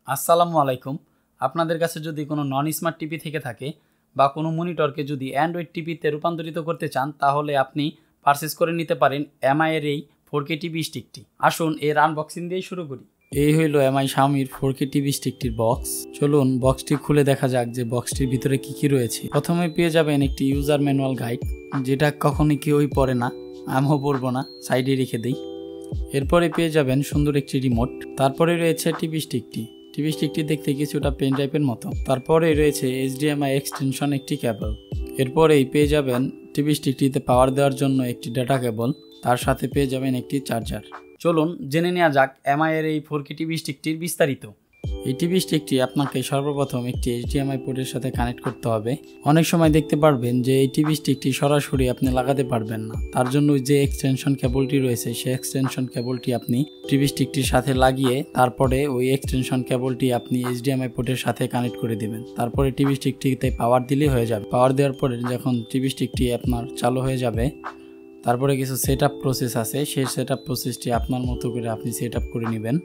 আসসালামু আলাইকুম। আপনাদের কাছে যদি কোনো নন স্মার্ট টিভি থেকে থাকে বা কোনো মনিটরকে যদি অ্যান্ড্রয়েড টিভিতে রূপান্তরিত করতে চান, তাহলে আপনি পারচেস করে নিতে পারেন এমআই এর এই 4K টিভি স্টিকটি। আসুন এর আনবক্সিং দিয়ে শুরু করি। এই হইল এমআই Xiaomiর 4K টিভি স্টিকটির বক্স। চলুন বক্সটি খুলে দেখা যাক যে বক্সটির ভিতরে কি কি রয়েছে। প্রথমে পেয়ে যাবেন একটি ইউজার ম্যানুয়াল গাইড, যেটা কখনই কেউই পড়ে না, আমিও পড়বো না, সাইডে রেখে দিই। এরপরে পেয়ে যাবেন সুন্দর একটি রিমোট। তারপরে রয়েছে টিভি স্টিকটি দেখতে কিছুটা পেন ড্রাইভের মতো। তারপরে রয়েছে HDMI এক্সটেনশন একটি কেবল। এরপরেই পেয়ে যাবেন টিভি স্টিকটিতে পাওয়ার দেওয়ার জন্য একটি ডাটা কেবল, তার সাথে পেয়ে যাবেন একটি চার্জার। চলুন জেনে নেওয়া যাক এমআই এর এই 4K টিভি স্টিকটির বিস্তারিত। এই টিভি স্টিকটি আপনাকে সর্বপ্রথম একটি HDMI পোর্টের সাথে কানেক্ট করতে হবে। অনেক সময় দেখতে পারবেন যে এই টিভি স্টিকটি সরাসরি আপনি লাগাতে পারবেন না, তার জন্য যে এক্সটেনশন কেবলটি রয়েছে সেই এক্সটেনশন কেবলটি আপনি টিভি স্টিকটির সাথে লাগিয়ে তারপরে ওই এক্সটেনশন কেবলটি আপনি HDMI পোর্টের সাথে কানেক্ট করে দিবেন। তারপরে টিভি স্টিকটিতে পাওয়ার দিলেই হয়ে যাবে। পাওয়ার দেওয়ার পরে যখন টিভি স্টিকটি আপনার চালু হয়ে যাবে, তারপরে কিছু সেটআপ প্রসেস আছে, সেই সেটআপ প্রসেসটি আপনার মতো করে আপনি সেটআপ করে নেবেন।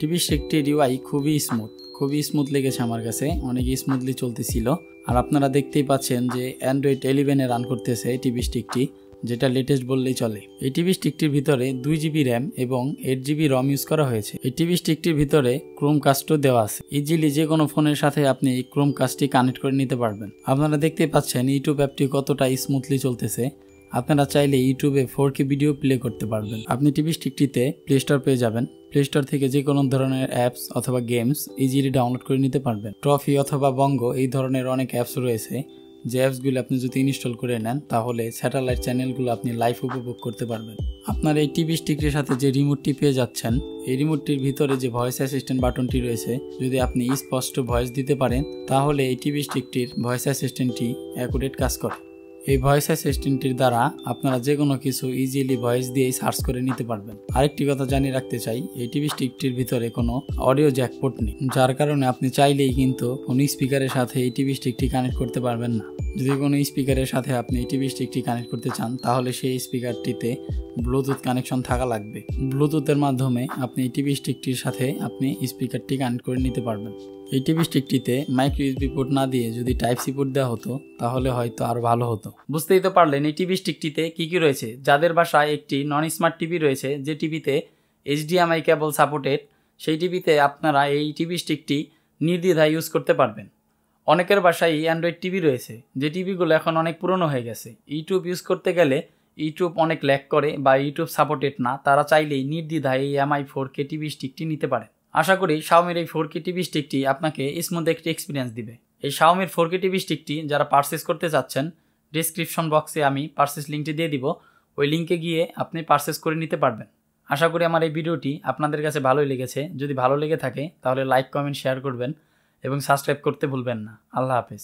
টিভি স্টিকটির UI খুবই স্মুথ লেগেছে আমার কাছে, অনেক স্মুথলি চলতেছিল। আর আপনারা দেখতেই পাচ্ছেন যে অ্যান্ড্রয়েড 11 রান করতেছে টিভি স্টিকটি, যেটা লেটেস্ট বললেই চলে। এই টিভি স্টিকটির ভিতরে 2GB র্যাম এবং 8GB ROM ইউজ করা হয়েছে। এই টিভি স্টিকটির ভিতরে ক্রোমকাস্টও দেওয়া আছে। ইজিলি যে কোনো ফোনের সাথে আপনি এই ক্রোমকাস্টটি কানেক্ট করে নিতে পারবেন। আপনারা দেখতেই পাচ্ছেন ইউটিউব অ্যাপটি কতটা স্মুথলি চলতেছে। আপনারা চাইলে ইউটিউবে 4K ভিডিও প্লে করতে পারবেন। আপনি টিভি স্টিকটিতে প্লে স্টোর পেয়ে যাবেন। প্লে স্টোর থেকে যে কোনো ধরনের অ্যাপস অথবা গেমস ইজিলি ডাউনলোড করে নিতে পারবেন। ট্রফি অথবা বঙ্গ এই ধরনের অনেক অ্যাপস রয়েছে, যে অ্যাপসগুলো আপনি যদি ইনস্টল করে নেন তাহলে স্যাটেলাইট চ্যানেলগুলো আপনি লাইভ উপভোগ করতে পারবেন। আপনার এই টিভি স্টিকের সাথে যে রিমোটটি পেয়ে যাচ্ছেন, এই রিমোটটির ভিতরে যে ভয়েস অ্যাসিস্ট্যান্ট বাটনটি রয়েছে, যদি আপনি স্পষ্ট ভয়েস দিতে পারেন তাহলে এই টিভি স্টিকটির ভয়েস অ্যাসিস্ট্যান্টটি অ্যাকুরেট কাজ করে। এই ভয়েস অ্যাসিস্ট্যান্টটির দ্বারা আপনারা যে কোনো কিছু ইজিলি ভয়েস দিয়েই সার্চ করে নিতে পারবেন। আরেকটি কথা জানিয়ে রাখতে চাই, এই টিভি স্টিকটির ভিতরে কোনো অডিও জ্যাক পোর্ট নেই, যার কারণে আপনি চাইলেই কিন্তু কোনো স্পিকারের সাথে এই টিভি স্টিকটি কানেক্ট করতে পারবেন না। যদি কোনো স্পিকারের সাথে আপনি এই টিভি স্টিকটি কানেক্ট করতে চান তাহলে সেই স্পিকারটিতে ব্লুটুথ কানেকশন থাকা লাগবে। ব্লুটুথের মাধ্যমে আপনি এই টিভি স্টিকটির সাথে আপনি স্পিকারটি কানেক্ট করে নিতে পারবেন। এই টিভি স্টিকটিতে মাইক্রো USB পোর্ট না দিয়ে যদি টাইপ-সি পোর্ট দেওয়া হতো তাহলে হয়তো আরো ভালো হতো। বুঝতেই তো পারলেন এই টিভি স্টিকটিতে কি কি রয়েছে। যাদের বাসায় একটি নন স্মার্ট টিভি রয়েছে, যে টিভিতে HDMI কেবল সাপোর্টেড, সেই টিভিতে আপনারা এই টিভি স্টিকটি নির্দ্বিধায় ইউজ করতে পারবেন। অনেকের বাসায় অ্যান্ড্রয়েড টিভি রয়েছে, যে টিভিগুলো এখন অনেক পুরনো হয়ে গেছে, ইউটিউব ইউজ করতে গেলে ইউটিউব অনেক ল্যাগ করে বা ইউটিউব সাপোর্টেড না, তারা চাইলেই নির্দ্বিধায় এই এমআই 4K টিভি স্টিকটি নিতে পারে। আশা করি Xiaomiর এই 4K টিভি স্টিকটি আপনাকে স্মুথ একটি এক্সপিরিয়েন্স দিবে। এই Xiaomiর 4K টিভি স্টিকটি যারা পারচেস করতে চাচ্ছেন, ডেসক্রিপশন বক্সে আমি পারচেস লিঙ্কটি দিয়ে দিব, ওই লিঙ্কে গিয়ে আপনি পারচেস করে নিতে পারবেন। আশা করি আমার এই ভিডিওটি আপনাদের কাছে ভালোই লেগেছে। যদি ভালো লেগে থাকে তাহলে লাইক, কমেন্ট, শেয়ার করবেন এবং সাবস্ক্রাইব করতে ভুলবেন না। আল্লাহ হাফেজ।